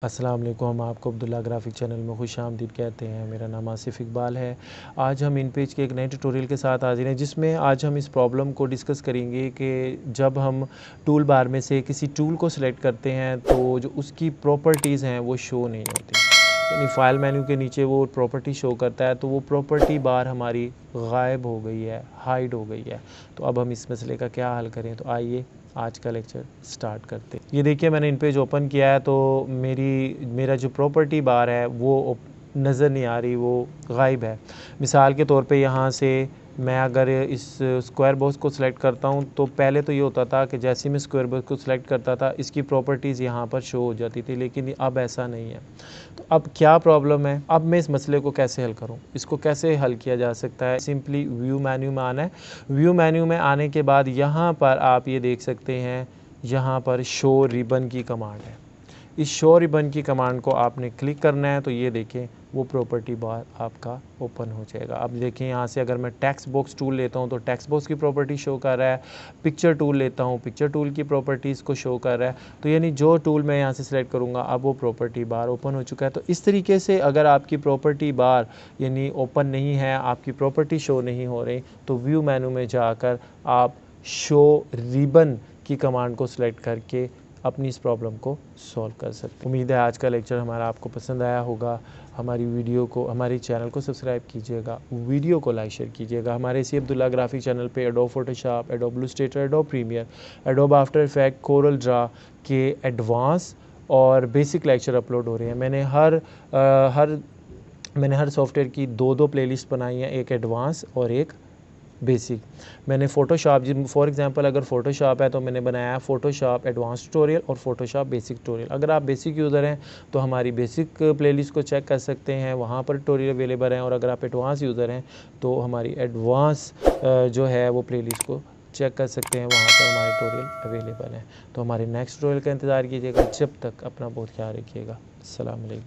अस्सलाम वालेकुम। हम आपको अब्दुल्ला ग्राफिक चैनल में खुशामदीद कहते हैं। मेरा नाम आसिफ इकबाल है। आज हम इन पेज के एक नए ट्यूटोरियल के साथ हाजिर हैं, जिसमें आज हम इस प्रॉब्लम को डिस्कस करेंगे कि जब हम टूल बार में से किसी टूल को सिलेक्ट करते हैं तो जो उसकी प्रॉपर्टीज़ हैं वो शो नहीं होती। यानी फ़ाइल मेन्यू के नीचे वो प्रॉपर्टी शो करता है तो वो प्रॉपर्टी बार हमारी गायब हो गई है, हाइड हो गई है। तो अब हम इस मसले का क्या हल करें, तो आइए आज का लेक्चर स्टार्ट करते। ये देखिए, मैंने इन पेज ओपन किया है तो मेरा जो प्रॉपर्टी बार है वो नज़र नहीं आ रही, वो गायब है। मिसाल के तौर पे यहाँ से मैं अगर इस स्क्वायर बॉक्स को सिलेक्ट करता हूँ तो पहले तो ये होता था कि जैसे मैं स्क्वायर बॉक्स को सिलेक्ट करता था इसकी प्रॉपर्टीज़ यहाँ पर शो हो जाती थी, लेकिन अब ऐसा नहीं है। तो अब क्या प्रॉब्लम है, अब मैं इस मसले को कैसे हल करूँ, इसको कैसे हल किया जा सकता है। सिंपली व्यू मेन्यू में आना है। व्यू मेन्यू में आने के बाद यहाँ पर आप ये देख सकते हैं, यहाँ पर शो रिबन की कमांड है। इस शो रिबन की कमांड को आपने क्लिक करना है तो ये देखें वो प्रॉपर्टी बार आपका ओपन हो जाएगा। अब देखें यहाँ से अगर मैं टेक्स्ट बॉक्स टूल लेता हूँ तो टेक्स्ट बॉक्स की प्रॉपर्टी शो कर रहा है। पिक्चर टूल लेता हूँ, पिक्चर टूल की प्रॉपर्टीज़ को शो कर रहा है। तो यानी जो टूल मैं यहाँ से सिलेक्ट करूँगा अब वो प्रॉपर्टी बार ओपन हो चुका है। तो इस तरीके से अगर आपकी प्रॉपर्टी बार यानी ओपन नहीं है, आपकी प्रॉपर्टी शो नहीं हो रही, तो व्यू मेनू में जाकर आप शो रिबन की कमांड को सिलेक्ट करके अपनी इस प्रॉब्लम को सॉल्व कर सकते हैं। उम्मीद है आज का लेक्चर हमारा आपको पसंद आया होगा। हमारी वीडियो को, हमारी चैनल को सब्सक्राइब कीजिएगा, वीडियो को लाइक शेयर कीजिएगा। हमारे इसी अब्दुल्ला ग्राफिक चैनल पे Adobe Photoshop, Adobe Illustrator, Adobe Premiere, Adobe After Effect, Corel Draw के एडवांस और बेसिक लेक्चर अपलोड हो रहे हैं। मैंने हर सॉफ्टवेयर की दो प्लेलिस्ट बनाई हैं, एक एडवांस और एक बेसिक। मैंने फ़ोटोशॉप, फॉर एग्जांपल अगर फ़ोटोशॉप है तो मैंने बनाया है फ़ोटोशॉप एडवांस ट्यूटोरियल और फ़ोटोशॉप बेसिक ट्यूटोरियल। अगर आप बेसिक यूज़र हैं तो हमारी बेसिक प्लेलिस्ट को चेक कर सकते हैं, वहाँ पर ट्यूटोरियल अवेलेबल हैं। और अगर आप एडवांस यूज़र हैं तो हमारी एडवांस जो है वो प्लेलिस्ट को चेक कर सकते हैं, वहाँ पर हमारे ट्यूटोरियल अवेलेबल हैं। तो हमारे नेक्स्ट ट्यूटोरियल का इंतज़ार कीजिएगा। जब तक अपना बहुत ख्याल रखिएगा। अस्सलाम वालेकुम।